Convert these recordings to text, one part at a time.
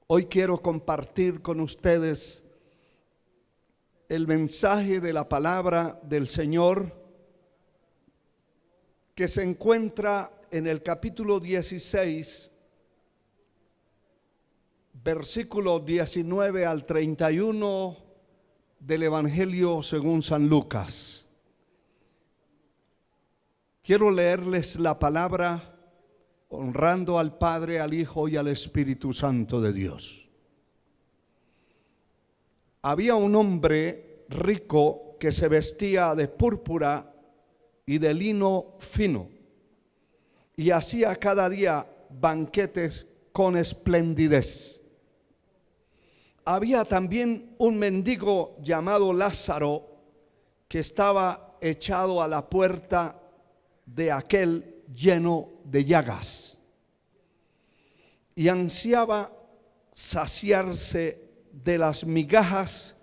Hoy quiero compartir con ustedes el mensaje de la palabra del Señor que se encuentra en el capítulo 16, versículo 19 al 31 del Evangelio según San Lucas. Quiero leerles la palabra honrando al Padre, al Hijo y al Espíritu Santo de Dios. Había un hombre rico que se vestía de púrpura y de lino fino y hacía cada día banquetes con esplendidez. Había también un mendigo llamado Lázaro que estaba echado a la puerta de aquel lleno de llagas y ansiaba saciarse de las migajas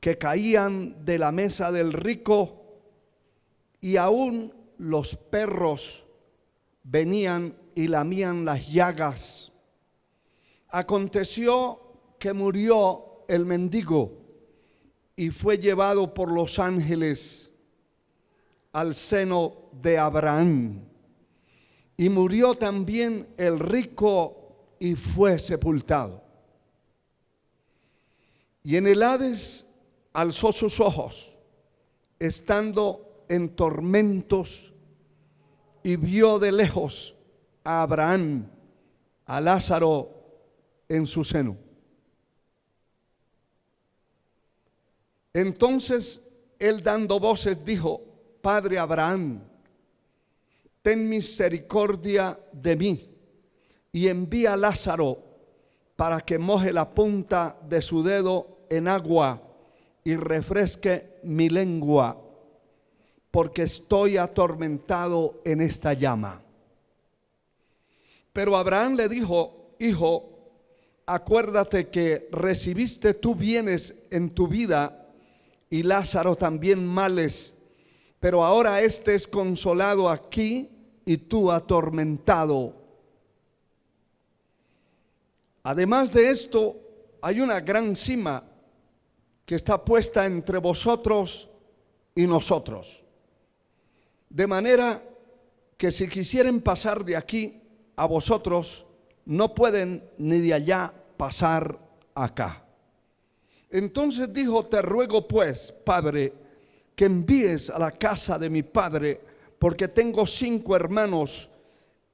que caían de la mesa del rico, y aún los perros venían y lamían las llagas. Aconteció que murió el mendigo y fue llevado por los ángeles al seno de Abraham. Y murió también el rico y fue sepultado. Y en el Hades alzó sus ojos, estando en tormentos, y vio de lejos a Abraham, a Lázaro en su seno. Entonces él, dando voces, dijo: Padre Abraham, ten misericordia de mí y envía a Lázaro para que moje la punta de su dedo en agua y refresque mi lengua, porque estoy atormentado en esta llama. Pero Abraham le dijo: Hijo, acuérdate que recibiste tú bienes en tu vida y Lázaro también males, pero ahora éste es consolado aquí y tú atormentado. Además de esto, hay una gran sima que está puesta entre vosotros y nosotros, de manera que si quisieren pasar de aquí a vosotros, no pueden ni de allá pasar acá. Entonces dijo: Te ruego pues, Padre, que envíes a la casa de mi padre, porque tengo 5 hermanos,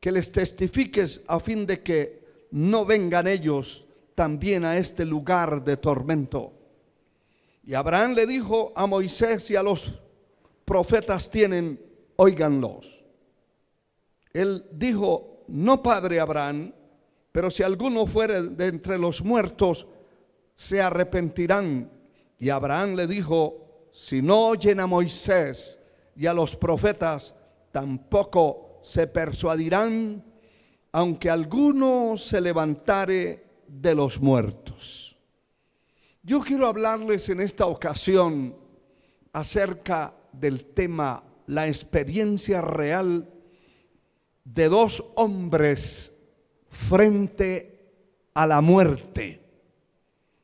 que les testifiques a fin de que no vengan ellos también a este lugar de tormento. Y Abraham le dijo: a Moisés y a los profetas tienen, óiganlos. Él dijo: no, padre Abraham, pero si alguno fuere de entre los muertos, se arrepentirán. Y Abraham le dijo: si no oyen a Moisés y a los profetas, tampoco se persuadirán, aunque alguno se levantare de los muertos. Yo quiero hablarles en esta ocasión acerca del tema, la experiencia real de 2 hombres frente a la muerte.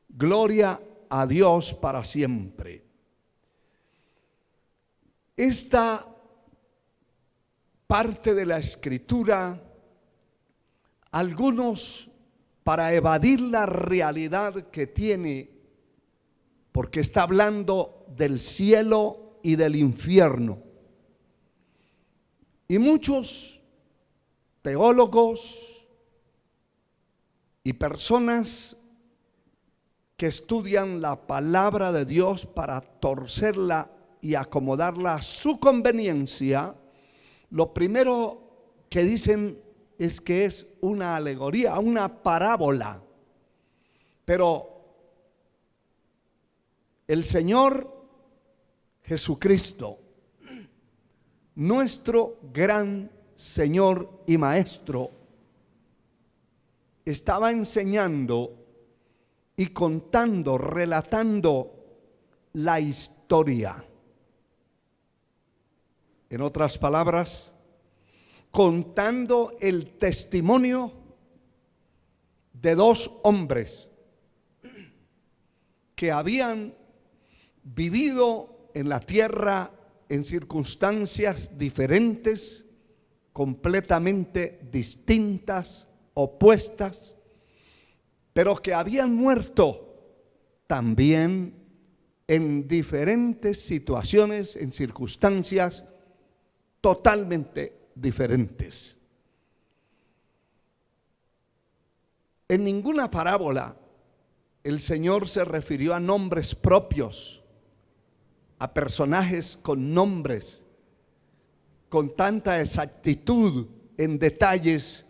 Gloria a Dios para siempre. Esta parte de la Escritura, algunos, para evadir la realidad que tiene, porque está hablando del cielo y del infierno, y muchos teólogos y personas que estudian la palabra de Dios para torcerla y acomodarla a su conveniencia, lo primero que dicen es que es una alegoría, una parábola. Pero el Señor Jesucristo, nuestro gran Señor y Maestro, estaba enseñando y contando, relatando la historia. En otras palabras, contando el testimonio de dos hombres que habían vivido en la tierra en circunstancias diferentes, completamente distintas, opuestas, pero que habían muerto también en diferentes situaciones, en circunstancias totalmente diferentes. En ninguna parábola el Señor se refirió a nombres propios, a personajes con nombres, con tanta exactitud en detalles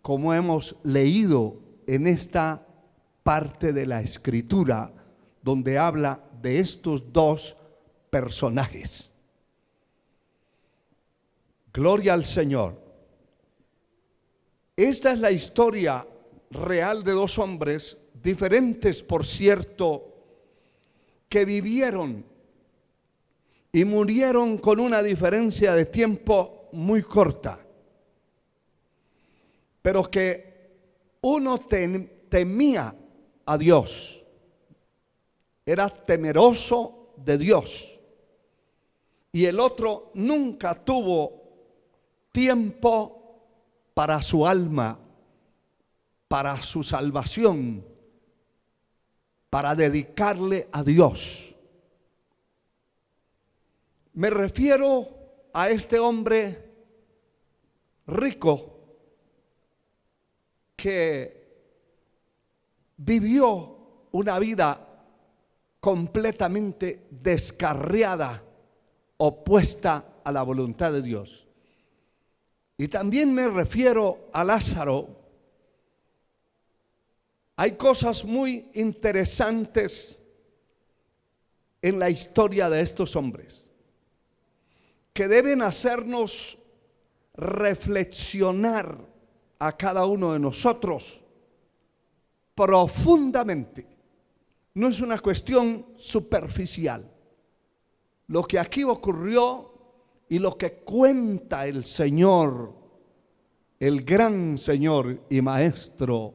como hemos leído en esta parte de la Escritura, donde habla de estos dos personajes. Gloria al Señor. Esta es la historia real de dos hombres diferentes, por cierto, que vivieron y murieron con una diferencia de tiempo muy corta, pero que uno temía a Dios, era temeroso de Dios, y el otro nunca tuvo tiempo para su alma, para su salvación, para dedicarle a Dios. Me refiero a este hombre rico que vivió una vida completamente descarriada, opuesta a la voluntad de Dios. Y también me refiero a Lázaro. Hay cosas muy interesantes en la historia de estos hombres que deben hacernos reflexionar a cada uno de nosotros profundamente. No es una cuestión superficial. Lo que aquí ocurrió y lo que cuenta el Señor, el gran Señor y Maestro,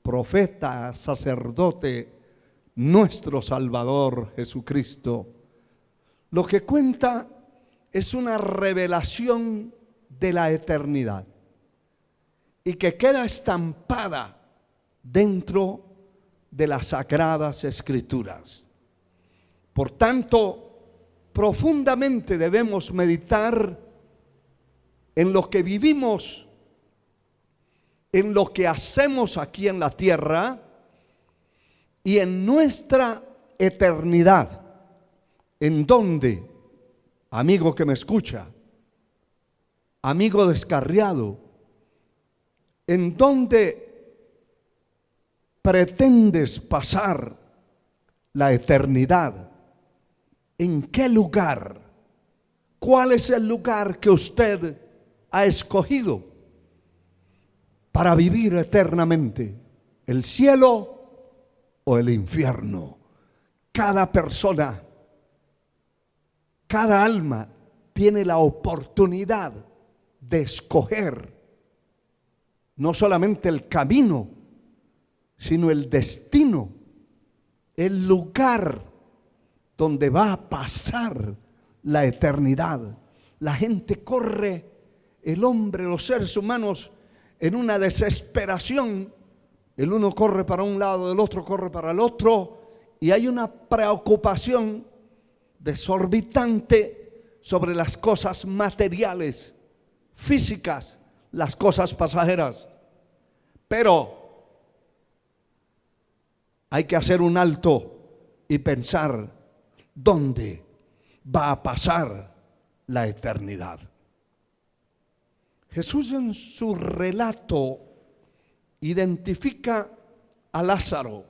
profeta, sacerdote, nuestro Salvador Jesucristo, lo que cuenta es una revelación de la eternidad y que queda estampada dentro de las Sagradas Escrituras. Por tanto, profundamente debemos meditar en lo que vivimos, en lo que hacemos aquí en la tierra y en nuestra eternidad, en donde, amigo que me escucha, amigo descarriado, en donde pretendes pasar la eternidad. ¿En qué lugar? ¿Cuál es el lugar que usted ha escogido para vivir eternamente? ¿El cielo o el infierno? Cada persona, cada alma tiene la oportunidad de escoger no solamente el camino, sino el destino, el lugar donde va a pasar la eternidad. La gente corre, el hombre, los seres humanos, en una desesperación. El uno corre para un lado, el otro corre para el otro, y hay una preocupación desorbitante sobre las cosas materiales, físicas, las cosas pasajeras. Pero hay que hacer un alto y pensar dónde va a pasar la eternidad. Jesús en su relato identifica a Lázaro,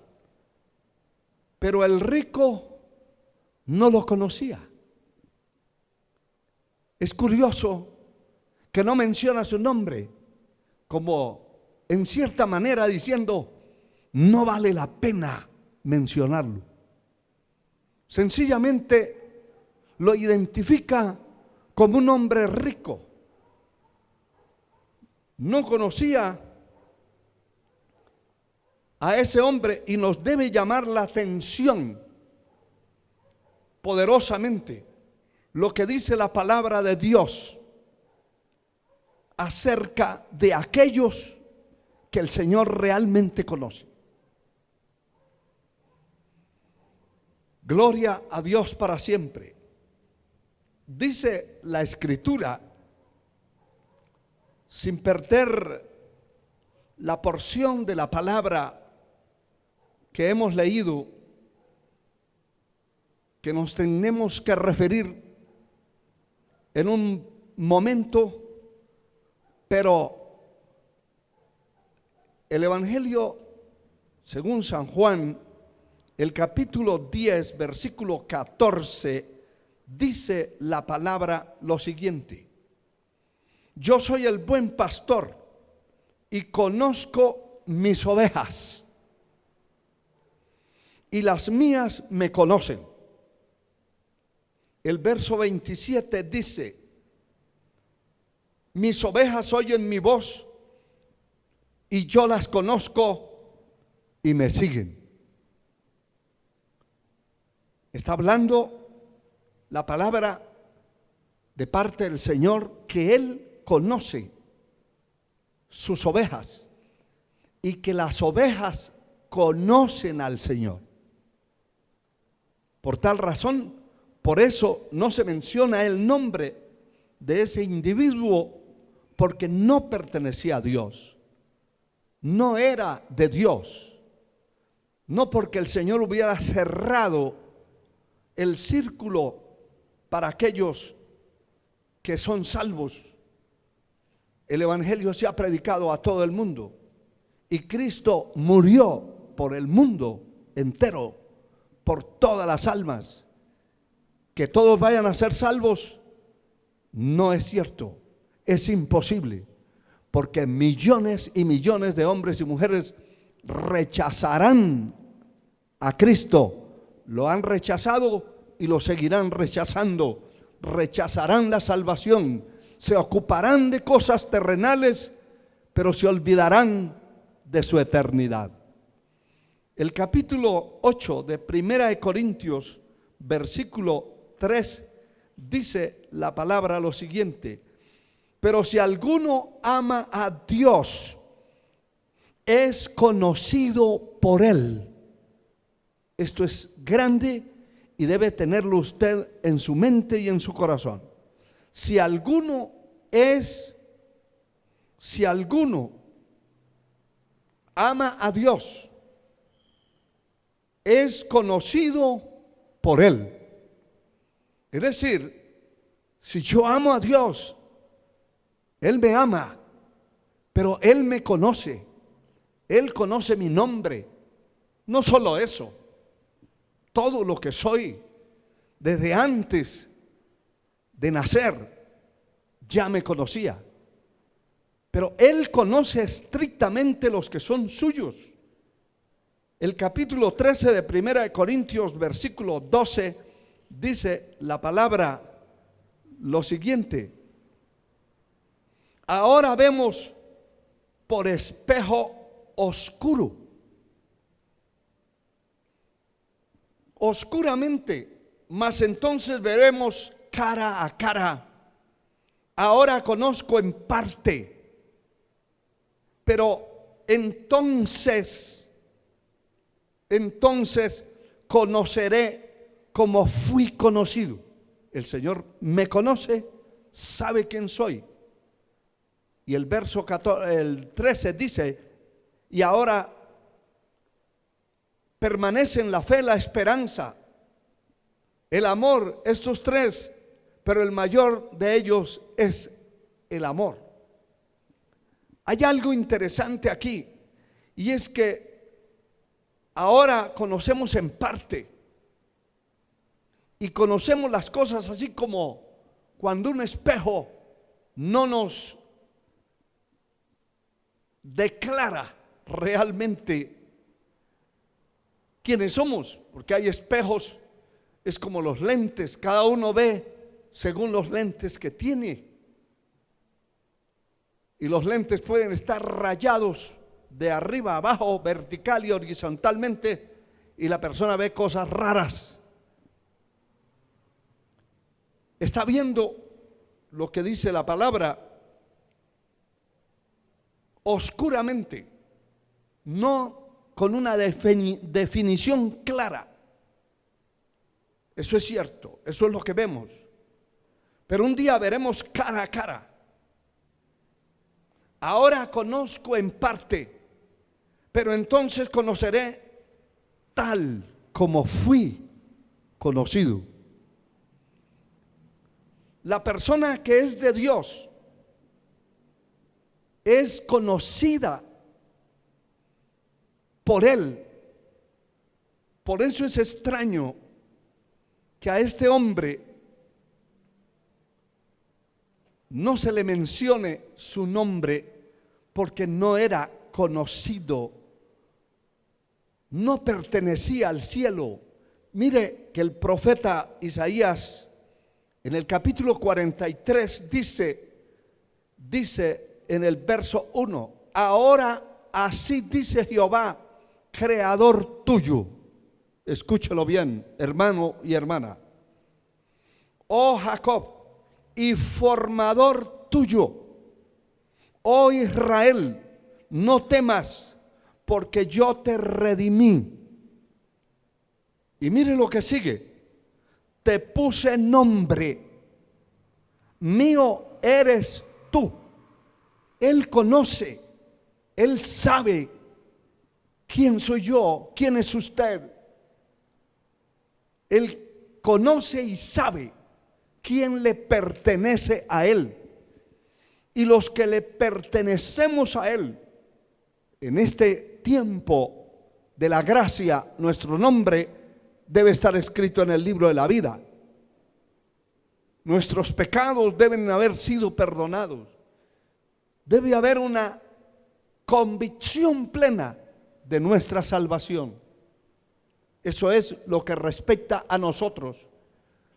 pero el rico no lo conocía. Es curioso que no menciona su nombre, como en cierta manera diciendo, no vale la pena mencionarlo. Sencillamente lo identifica como un hombre rico. No conocía a ese hombre y nos debe llamar la atención poderosamente lo que dice la palabra de Dios acerca de aquellos que el Señor realmente conoce. Gloria a Dios para siempre. Dice la Escritura, sin perder la porción de la palabra que hemos leído, que nos tenemos que referir en un momento, pero el Evangelio según San Juan, el capítulo 10, versículo 14, dice la palabra lo siguiente: yo soy el buen pastor y conozco mis ovejas, y las mías me conocen. El verso 27 dice: mis ovejas oyen mi voz y yo las conozco y me siguen. Está hablando la palabra de parte del Señor que Él conoce sus ovejas y que las ovejas conocen al Señor. Por tal razón, por eso no se menciona el nombre de ese individuo, porque no pertenecía a Dios, no era de Dios, no porque el Señor hubiera cerrado el círculo para aquellos que son salvos. El Evangelio se ha predicado a todo el mundo y Cristo murió por el mundo entero, por todas las almas. Que todos vayan a ser salvos no es cierto, es imposible, porque millones y millones de hombres y mujeres rechazarán a Cristo, lo han rechazado y lo seguirán rechazando, rechazarán la salvación, se ocuparán de cosas terrenales, pero se olvidarán de su eternidad. El capítulo 8 de Primera de Corintios, versículo 3, dice la palabra lo siguiente: pero si alguno ama a Dios, es conocido por Él. Esto es grande y debe tenerlo usted en su mente y en su corazón. Si alguno ama a Dios, es conocido por Él. Es decir, si yo amo a Dios, Él me ama, pero Él me conoce, Él conoce mi nombre. No solo eso, todo lo que soy desde antes de nacer ya me conocía, pero Él conoce estrictamente los que son suyos. El capítulo 13 de Primera de Corintios, versículo 12, dice la palabra lo siguiente: ahora vemos por espejo oscuro, oscuramente, mas entonces veremos cara a cara. Ahora conozco en parte, pero entonces conoceré como fui conocido. El Señor me conoce, sabe quién soy. Y el verso 14, el 13 dice: y ahora permanecen la fe, la esperanza, el amor, estos tres, pero el mayor de ellos es el amor. Hay algo interesante aquí, y es que ahora conocemos en parte, y conocemos las cosas así como cuando un espejo no nos declara realmente quiénes somos, porque hay espejos, es como los lentes, cada uno ve según los lentes que tiene, y los lentes pueden estar rayados de arriba a abajo, vertical y horizontalmente, y la persona ve cosas raras. Está viendo lo que dice la palabra oscuramente, no con una definición clara. Eso es cierto, eso es lo que vemos. Pero un día veremos cara a cara. Ahora conozco en parte, pero entonces conoceré tal como fui conocido. La persona que es de Dios es conocida por Él. Por eso es extraño que a este hombre no se le mencione su nombre, porque no era conocido, no pertenecía al cielo. Mire que el profeta Isaías en el capítulo 43 dice en el verso 1: ahora así dice Jehová, creador tuyo. Escúchelo bien, hermano y hermana. Oh Jacob, y formador tuyo. Oh Israel, no temas, porque yo te redimí. Y mire lo que sigue: te puse nombre, mío eres tú. Él conoce, Él sabe quién soy yo, quién es usted. Él conoce y sabe quién le pertenece a Él. Y los que le pertenecemos a Él, en este tiempo de la gracia, nuestro nombre debe estar escrito en el libro de la vida. Nuestros pecados deben haber sido perdonados. Debe haber una convicción plena de nuestra salvación. Eso es lo que respecta a nosotros.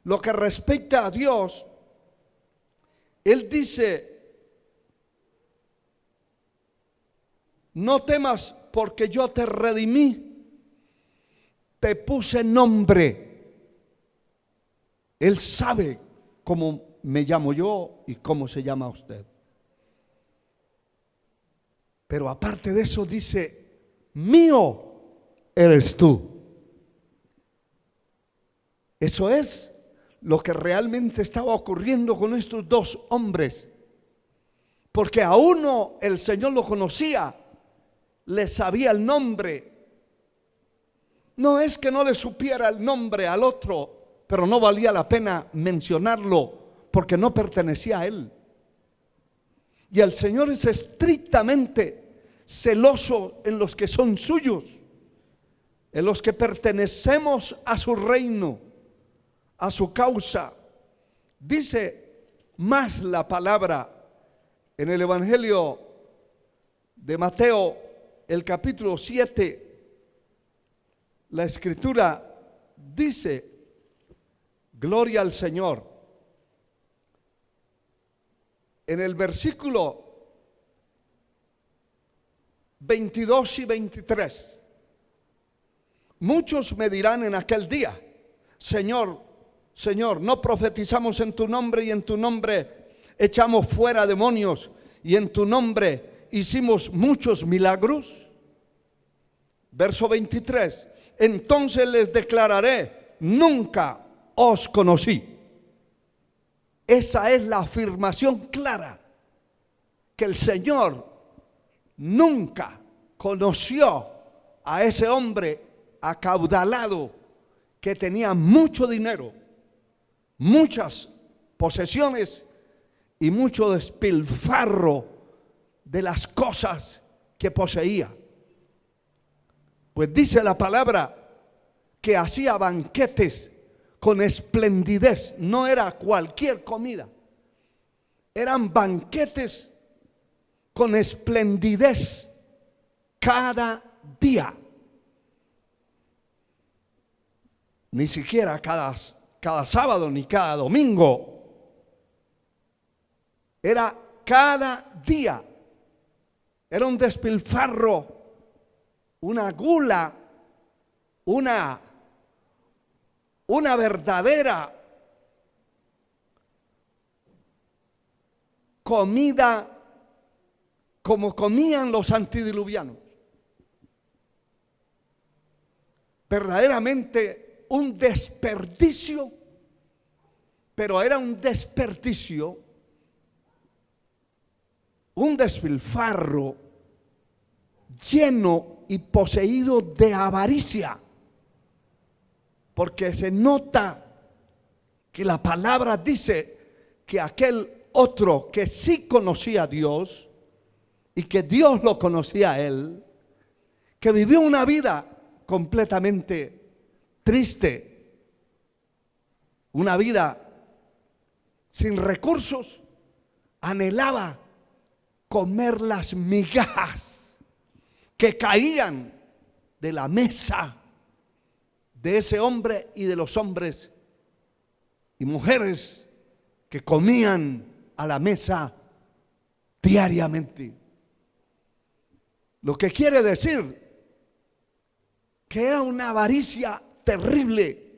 Lo que respecta a Dios, Él dice: no temas, porque yo te redimí, te puse nombre. Él sabe cómo me llamo yo y cómo se llama usted. Pero aparte de eso dice: mío eres tú. Eso es lo que realmente estaba ocurriendo con estos dos hombres. Porque a uno el Señor lo conocía, le sabía el nombre. No es que no le supiera el nombre al otro, pero no valía la pena mencionarlo porque no pertenecía a él. Y el Señor es estrictamente celoso en los que son suyos, en los que pertenecemos a su reino, a su causa. Dice más la palabra en el Evangelio de Mateo, el capítulo 7, la Escritura dice, gloria al Señor, en el versículo 22 y 23, muchos me dirán en aquel día: Señor, Señor, ¿no profetizamos en tu nombre y en tu nombre echamos fuera demonios y en tu nombre hicimos muchos milagros? Verso 23, entonces les declararé: nunca os conocí. Esa es la afirmación clara, que el Señor nunca conoció a ese hombre acaudalado que tenía mucho dinero, muchas posesiones y mucho despilfarro de las cosas que poseía. Pues dice la palabra que hacía banquetes con esplendidez. No era cualquier comida, eran banquetes con esplendidez cada día. Ni siquiera cada sábado ni cada domingo. Era cada día. Era un despilfarro, una gula, una verdadera comida como comían los antediluvianos. Verdaderamente un desperdicio, pero era un desperdicio, un despilfarro lleno y poseído de avaricia, porque se nota que la palabra dice que aquel otro que sí conocía a Dios y que Dios lo conocía a él, que vivió una vida completamente triste, una vida sin recursos, anhelaba comer las migajas que caían de la mesa de ese hombre y de los hombres y mujeres que comían a la mesa diariamente. Lo que quiere decir que era una avaricia terrible.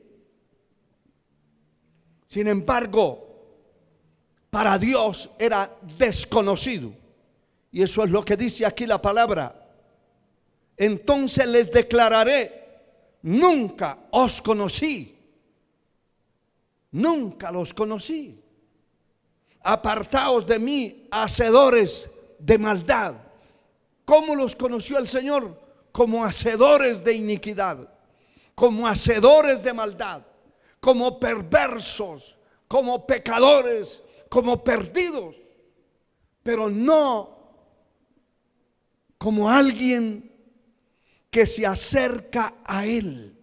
Sin embargo, para Dios era desconocido. Y eso es lo que dice aquí la palabra. Entonces les declararé: nunca os conocí. Nunca los conocí. Apartaos de mí, hacedores de maldad. ¿Cómo los conoció el Señor? Como hacedores de iniquidad, como hacedores de maldad, como perversos, como pecadores, como perdidos, pero no como alguien que se acerca a Él.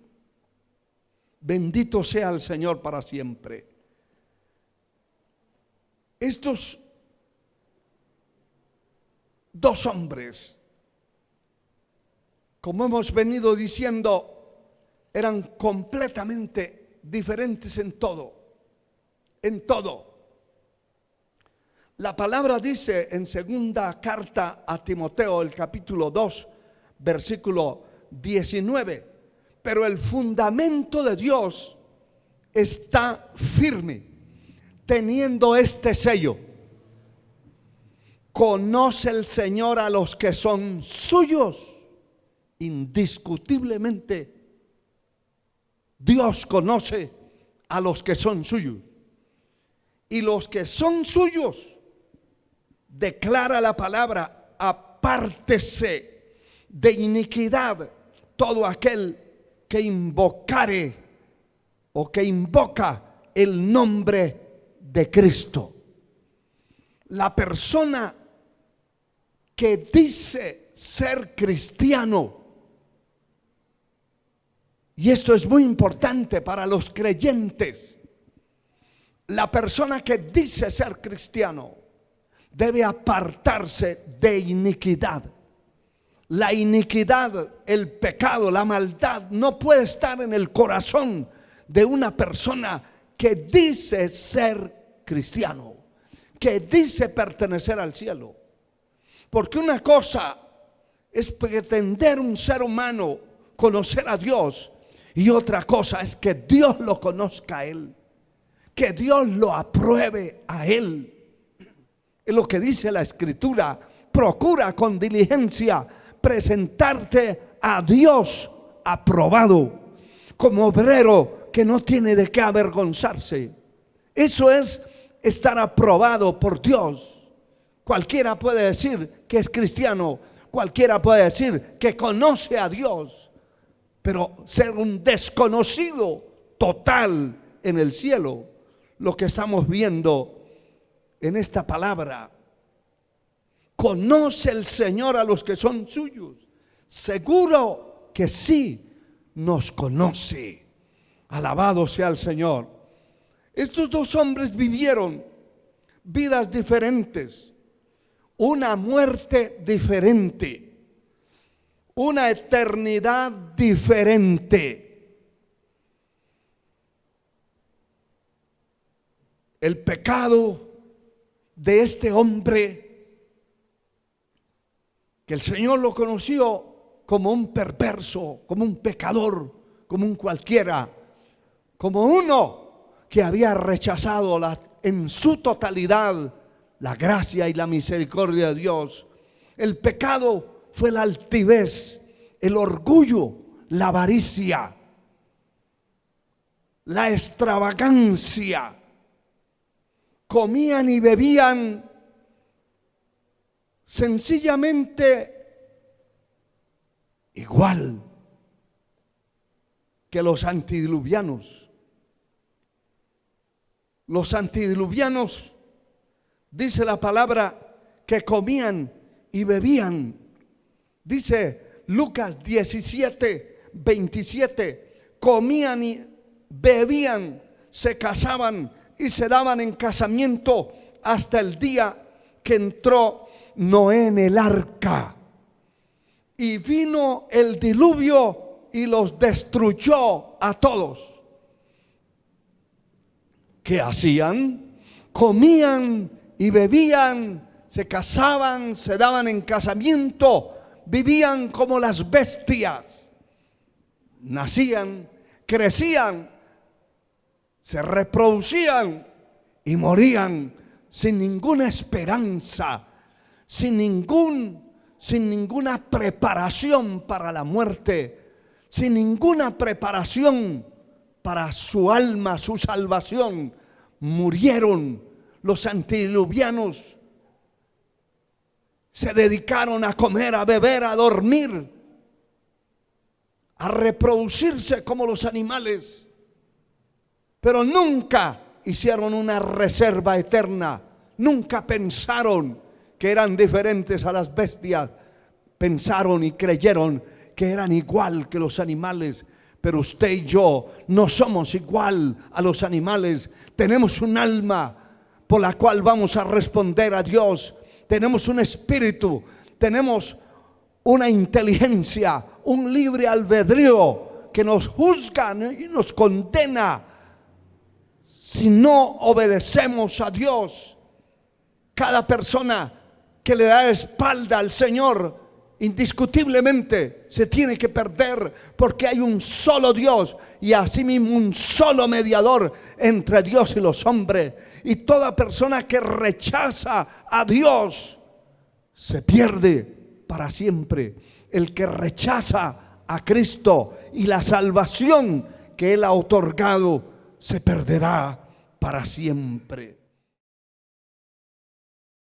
Bendito sea el Señor para siempre. Estos dos hombres, como hemos venido diciendo, eran completamente diferentes en todo. En todo. La palabra dice en segunda carta a Timoteo, el capítulo 2, versículo 19: pero el fundamento de Dios está firme, teniendo este sello: conoce el Señor a los que son suyos. Indiscutiblemente Dios conoce a los que son suyos, y los que son suyos, declara la palabra, apártese de iniquidad todo aquel que invocare o que invoca el nombre de Cristo. La persona que dice ser cristiano, y esto es muy importante para los creyentes, la persona que dice ser cristiano debe apartarse de iniquidad. La iniquidad, el pecado, la maldad no puede estar en el corazón de una persona que dice ser cristiano, que dice pertenecer al cielo. Porque una cosa es pretender un ser humano conocer a Dios, y otra cosa es que Dios lo conozca a él, que Dios lo apruebe a él. Es lo que dice la Escritura: procura con diligencia presentarte a Dios aprobado, como obrero que no tiene de qué avergonzarse. Eso es estar aprobado por Dios. Cualquiera puede decir que es cristiano, cualquiera puede decir que conoce a Dios, pero ser un desconocido total en el cielo, lo que estamos viendo en esta palabra. ¿Conoce el Señor a los que son suyos? Seguro que sí nos conoce. Alabado sea el Señor. Estos dos hombres vivieron vidas diferentes, una muerte diferente, una eternidad diferente. El pecado de este hombre que el Señor lo conoció como un perverso, como un pecador, como un cualquiera, como uno que había rechazado en su totalidad la gracia y la misericordia de Dios. El pecado fue la altivez, el orgullo, la avaricia, la extravagancia. Comían y bebían sencillamente igual que los antediluvianos. Los antediluvianos, dice la palabra, que comían y bebían. Dice Lucas 17:27, comían y bebían, se casaban y se daban en casamiento hasta el día que entró Noé en el arca. Y vino el diluvio y los destruyó a todos. ¿Qué hacían? Comían y bebían, se casaban, se daban en casamiento, vivían como las bestias. Nacían, crecían, se reproducían y morían sin ninguna esperanza, sin ninguna preparación para la muerte, sin ninguna preparación para su alma, su salvación. Murieron. Los antediluvianos se dedicaron a comer, a beber, a dormir, a reproducirse como los animales, pero nunca hicieron una reserva eterna. Nunca pensaron que eran diferentes a las bestias. Pensaron y creyeron que eran igual que los animales. Pero usted y yo no somos igual a los animales. Tenemos un alma por la cual vamos a responder a Dios. Tenemos un espíritu, tenemos una inteligencia, un libre albedrío que nos juzga y nos condena si no obedecemos a Dios. Cada persona que le da espalda al Señor indiscutiblemente se tiene que perder, porque hay un solo Dios y asimismo un solo mediador entre Dios y los hombres. Y toda persona que rechaza a Dios se pierde para siempre. El que rechaza a Cristo y la salvación que Él ha otorgado se perderá para siempre.